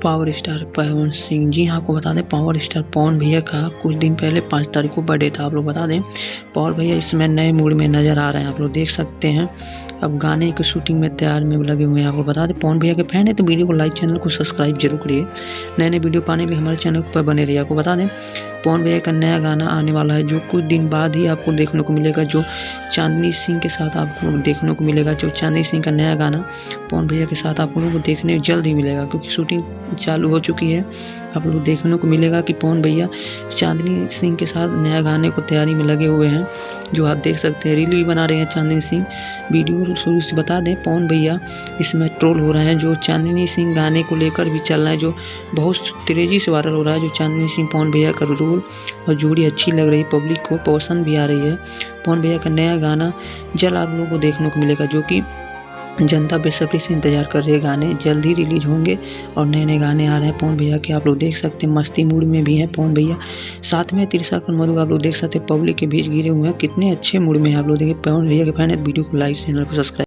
Power star Pawan Singh, जी हाँ, आपको बता दें पावर स्टार पवन भैया का कुछ दिन पहले 5 तारीख को बर्थडे था। आप लोग बता दें पवन भैया इसमें नए मूड में नज़र आ रहे हैं, आप लोग देख सकते हैं। अब गाने की शूटिंग में तैयार में लगे हुए हैं। आपको बता दें पवन भैया के फैन है तो वीडियो को लाइक, चैनल को सब्सक्राइब जरूर करिए। नए नए वीडियो पाने के लिए हमारे चैनल पर बने रहिए। आपको बता दें पवन भैया का नया गाना आने वाला है जो कुछ दिन बाद ही आपको देखने को मिलेगा, जो चांदनी सिंह के साथ आपको देखने को मिलेगा। जो चांदनी सिंह का नया गाना पवन भैया के साथ आप लोगों को देखने जल्द ही मिलेगा, क्योंकि शूटिंग चालू हो चुकी है। आप लोग देखने को मिलेगा कि पवन भैया चांदनी सिंह के साथ नया गाने को तैयारी में लगे हुए हैं, जो आप देख सकते हैं। रील भी बना रहे हैं चांदनी सिंह। वीडियो शुरू से बता दें पवन भैया इसमें ट्रोल हो रहे हैं, जो चांदनी सिंह गाने को लेकर भी चल रहा है, जो बहुत तेज़ी से वायरल हो रहा है। जो चांदनी सिंह पवन भैया का रोल और जोड़ी अच्छी लग रही है, पब्लिक को पसंद भी आ रही है। पवन भैया का नया गाना जल्द आप लोगों को देखने को मिलेगा, जो कि जनता बेसब्री से इंतजार कर रही है। गाने जल्द ही रिलीज होंगे और नए नए गाने आ रहे हैं पवन भैया के। आप लोग देख सकते हैं मस्ती मूड में भी हैं पवन भैया। साथ में तिरसाकर मधु आप लोग देख सकते हैं पब्लिक के बीच गिरे हुए हैं, कितने अच्छे मूड में हैं। आप लोग देखिए पवन भैया के फैन है, वीडियो को लाइक, चैनल को सब्सक्राइब।